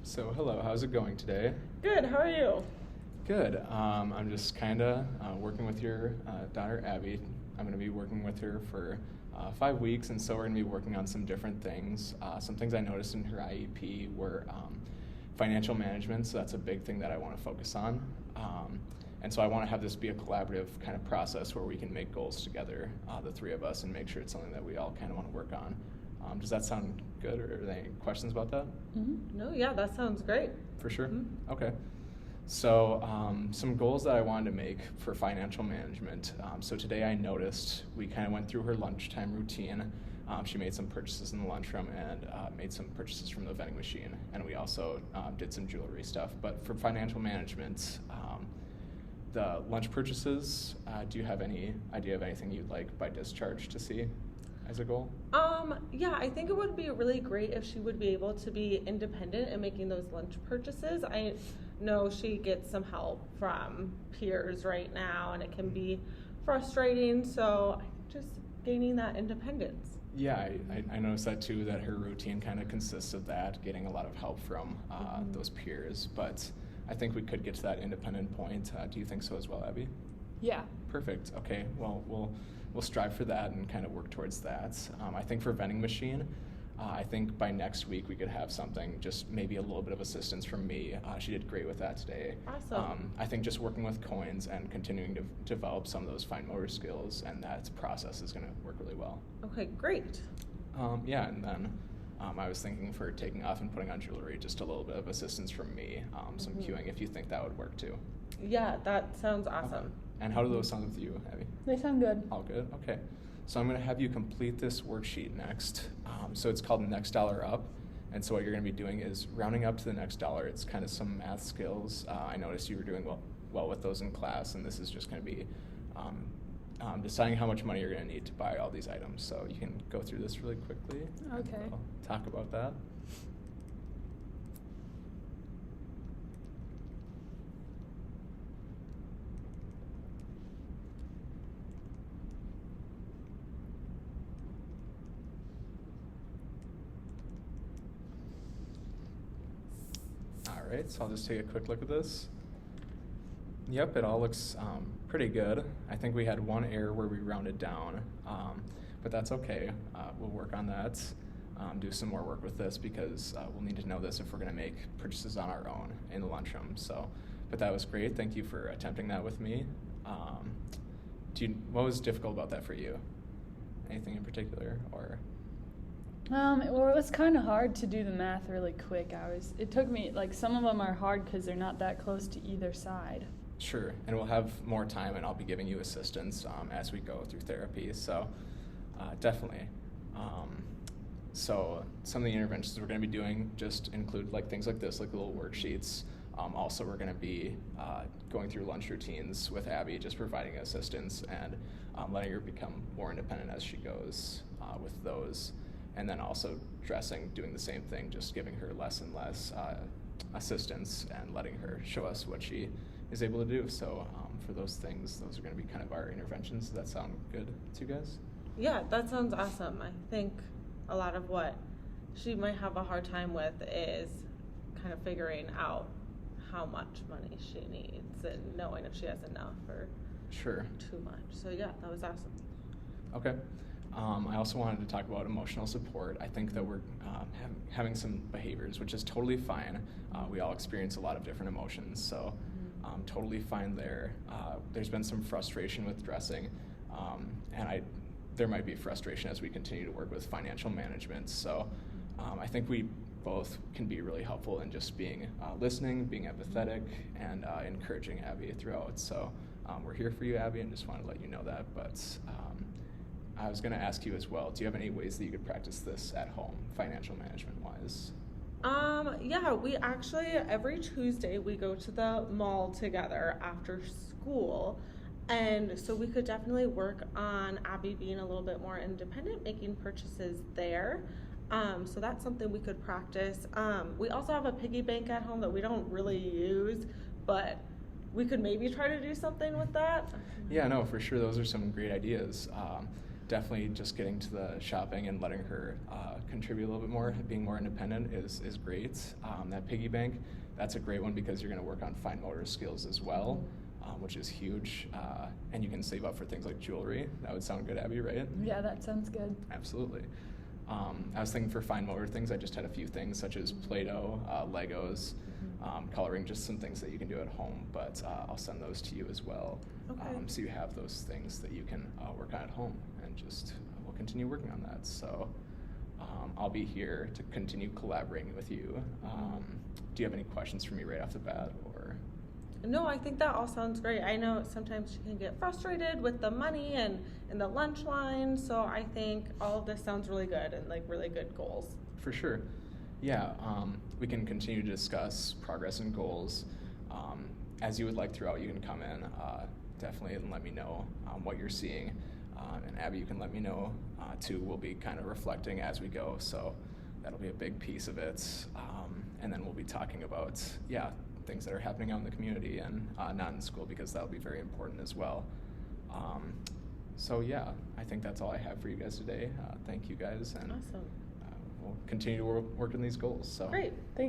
So, hello, how's it going today? Good, how are you? Good. I'm just kind of working with your daughter, Abby. I'm going to be working with her for 5 weeks, and so we're going to be working on some different things. Some things I noticed in her IEP were financial management, so that's a big thing that I want to focus on. And so I want to have this be a collaborative kind of process where we can make goals together, the three of us, and make sure it's something that we all kind of want to work on. Does that sound good, or are there any questions about that? No, yeah, that sounds great. For sure? Mhm. Okay. So, some goals that I wanted to make for financial management. So today I noticed we kind of went through her lunchtime routine. She made some purchases in the lunchroom and made some purchases from the vending machine. And we also did some jewelry stuff. But for financial management, the lunch purchases, do you have any idea of anything you'd like by discharge to see as a goal? Yeah, I think it would be really great if she would be able to be independent in making those lunch purchases. I know she gets some help from peers right now, and it can be frustrating, so just gaining that independence. Yeah, I noticed that too, that her routine kind of consists of that, getting a lot of help from those peers. But I think we could get to that independent point. Do you think so as well, Abby? Yeah. Perfect. Okay. Well, we'll strive for that and kind of work towards that. I think for vending machine, I think by next week we could have something, just maybe a little bit of assistance from me. She did great with that today. Awesome. I think just working with coins and continuing to develop some of those fine motor skills and that process is going to work really well. Okay, great. Yeah, and then I was thinking for taking off and putting on jewelry, just a little bit of assistance from me, some queuing if you think that would work too. Yeah, that sounds awesome. Okay. And how do those sound with you, Abby? They sound good. All good? Okay. So I'm going to have you complete this worksheet next. So it's called Next Dollar Up. And so what you're going to be doing is rounding up to the next dollar. It's kind of some math skills. I noticed you were doing well with those in class, and this is just going to be deciding how much money you're going to need to buy all these items. So you can go through this really quickly. Okay. And we'll talk about that. All right, so I'll just take a quick look at this. Yep, it all looks pretty good. I think we had one error where we rounded down, but that's okay. We'll work on that, do some more work with this because we'll need to know this if we're going to make purchases on our own in the lunchroom. So, but that was great. Thank you for attempting that with me. What was difficult about that for you? Anything in particular, or? Well, it was kind of hard to do the math really quick. It took me, like, some of them are hard because they're not that close to either side. Sure, and we'll have more time, and I'll be giving you assistance as we go through therapy. So, definitely. So some of the interventions we're going to be doing just include like things like this, like little worksheets. Also, we're going to be going through lunch routines with Abby, just providing assistance and letting her become more independent as she goes with those. And then also dressing, doing the same thing, just giving her less and less assistance and letting her show us what she is able to do. So for those things, those are going to be kind of our interventions. Does that sound good to you guys? Yeah, that sounds awesome. I think a lot of what she might have a hard time with is kind of figuring out how much money she needs and knowing if she has enough or Sure. too much. So yeah, that was awesome. Okay. I also wanted to talk about emotional support. I think that we're having some behaviors, which is totally fine. We all experience a lot of different emotions, so totally fine there. There's been some frustration with dressing, and there might be frustration as we continue to work with financial management. So I think we both can be really helpful in just being listening, being empathetic, and encouraging Abby throughout. So we're here for you, Abby, and just wanted to let you know that. But I was going to ask you as well, do you have any ways that you could practice this at home, financial management-wise? Yeah, we actually, every Tuesday, we go to the mall together after school. And so we could definitely work on Abby being a little bit more independent, making purchases there. So that's something we could practice. We also have a piggy bank at home that we don't really use, but we could maybe try to do something with that. Yeah, no, for sure. Those are some great ideas. definitely just getting to the shopping and letting her contribute a little bit more, being more independent is great. That piggy bank, that's a great one because you're going to work on fine motor skills as well, which is huge. And you can save up for things like jewelry. That would sound good, Abby, right? Yeah, that sounds good. Absolutely. I was thinking for fine motor things, I just had a few things such as Play-Doh, Legos, coloring, just some things that you can do at home, but I'll send those to you as well. Okay. So you have those things that you can work on at home, and just we'll continue working on that. So I'll be here to continue collaborating with you. Do you have any questions for me right off the bat, or? No, I think that all sounds great. I know sometimes you can get frustrated with the money and the lunch line, so I think all of this sounds really good and like really good goals. For sure. Yeah, we can continue to discuss progress and goals. As you would like throughout, you can come in definitely and let me know what you're seeing. And Abby, you can let me know too. We'll be kind of reflecting as we go, so that'll be a big piece of it. And then we'll be talking about, things that are happening out in the community and not in school, because that'll be very important as well. So yeah, I think that's all I have for you guys today. Thank you guys, and Awesome. we'll continue to work on these goals. So Great. Thanks.